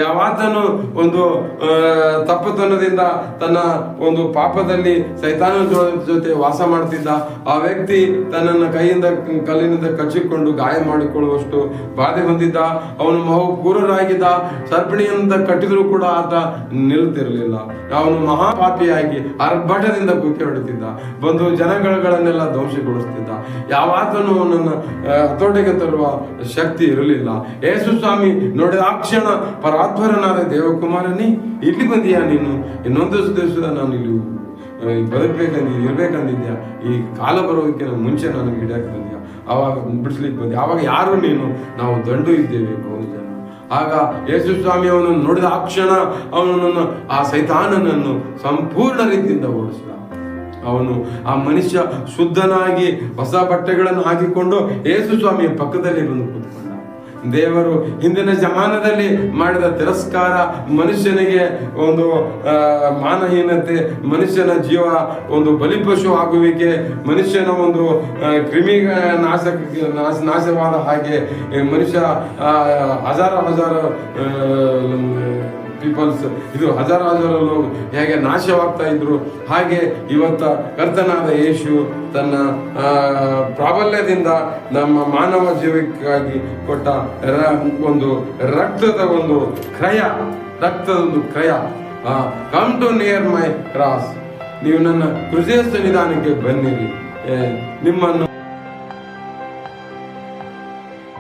ಯಾವಾತನು ಒಂದು ತಪ್ಪುತನದಿಂದ ತನ್ನ ಒಂದು ಪಾಪದಲ್ಲಿ ಸೈತಾನನ ಜೊತೆ ವಾಸ ಮಾಡ್ತಿದ್ದ ಆ ವ್ಯಕ್ತಿ ತನ್ನನ್ನು ಕೈಯಿಂದ ಕಲ್ಲಿನಿಂದ ಕಚ್ಚಿಕೊಂಡು ಗಾಯ ಮಾಡಿಕೊಳ್ಳುವಷ್ಟು ಬಾಧೆ ಹೊಂದಿದ್ದ. ಅವನು ಮಹಾಕ್ರೂರರಾಗಿದ್ದ. ಸರ್ಪಿಣಿಯಿಂದ ಕಟ್ಟಿದ್ರು ಕೂಡ ಆತ ನಿಲ್ತಿರಲಿಲ್ಲ. ಅವನು ಮಹಾಪಾಪಿಯಾಗಿ ಆರ್ಭಟದಿಂದ ಕುಕ್ಕೆ ಹೊಡೆತಿದ್ದ. ಬಂದು ಜನಗಳನ್ನೆಲ್ಲ ಧ್ವಂಸಗೊಳಿಸ್ತಿದ್ದ. ಯಾವಾತನು ಅವನನ್ನ ಹತೋಟಿಗೆ ತರುವ ಶಕ್ತಿ ಇರಲಿಲ್ಲ. ಯೇಸು ಸ್ವಾಮಿ ನೋಡಿದ ಆ ಕ್ಷಣ ಪರಾತ್ಪರನಾದ ದೇವಕುಮಾರನೇ, ಇಲ್ಲಿ ಬಂದೀಯಾ ನೀನು? ಇನ್ನೊಂದು ದಿವಸ ನಾನು ಇಲ್ಲಿ ಇರ್ಬೇಕಂದಿದ್ಯಾ? ಈ ಕಾಲ ಬರೋದಕ್ಕೆ ಮುಂಚೆ ನನಗೆ ಹಿಡಿಯಕ್ಕೆ ಬಂದ್ಯಾ? ಆವಾಗ ಬಿಡಿಸ್ಲಿಕ್ಕೆ ಬಂದೆ. ಆವಾಗ ಯಾರು ನೀನು? ನಾವು ದಂಡು ಇದ್ದೇವೆ ಬಹು ಜನ. ಆಗ ಯೇಸು ಸ್ವಾಮಿ ಅವನನ್ನು ನೋಡಿದ ಆ ಕ್ಷಣ ಅವನನ್ನು, ಆ ಸೈತಾನನನ್ನು ಸಂಪೂರ್ಣ ರೀತಿಯಿಂದ ಓಡಿಸಿದ. ಅವನು ಆ ಮನುಷ್ಯ ಶುದ್ಧನಾಗಿ ಹೊಸ ಬಟ್ಟೆಗಳನ್ನು ಹಾಕಿಕೊಂಡು ಯೇಸು ಸ್ವಾಮಿಯ ಪಕ್ಕದಲ್ಲಿ ಬಂದು ಕೂತ್ಕೊಂಡ. ದೇವರು ಹಿಂದಿನ ಜಮಾನದಲ್ಲಿ ಮಾಡಿದ ತಿರಸ್ಕಾರ, ಮನುಷ್ಯನಿಗೆ ಒಂದು ಮಾನಹೀನತೆ, ಮನುಷ್ಯನ ಜೀವ ಒಂದು ಬಲಿಪಶು ಆಗುವಿಕೆ, ಮನುಷ್ಯನ ಒಂದು ಕ್ರಿಮಿ ನಾಶವಾದ ಹಾಗೆ ಮನುಷ್ಯ ಹಜಾರ ಪೀಪಲ್ಸ್ ಇದು ಹಜಾರ ಲೋಕ ಹೇಗೆ ನಾಶವಾಗ್ತಾ ಇದ್ರು, ಹಾಗೆ ಇವತ್ತ ಕರ್ತನಾದ ಯೇಸು ತನ್ನ ಪ್ರಾಬಲ್ಯದಿಂದ ನಮ್ಮ ಮಾನವ ಜೀವಕ್ಕಾಗಿ ಕೊಟ್ಟ ಒಂದು ರಕ್ತದ ಒಂದು ಕ್ರಯ come to near my cross. ನೀವು ನನ್ನ ಹೃದಯ ಸನ್ನಿಧಾನಕ್ಕೆ ಬನ್ನಿರಿ, ನಿಮ್ಮನ್ನು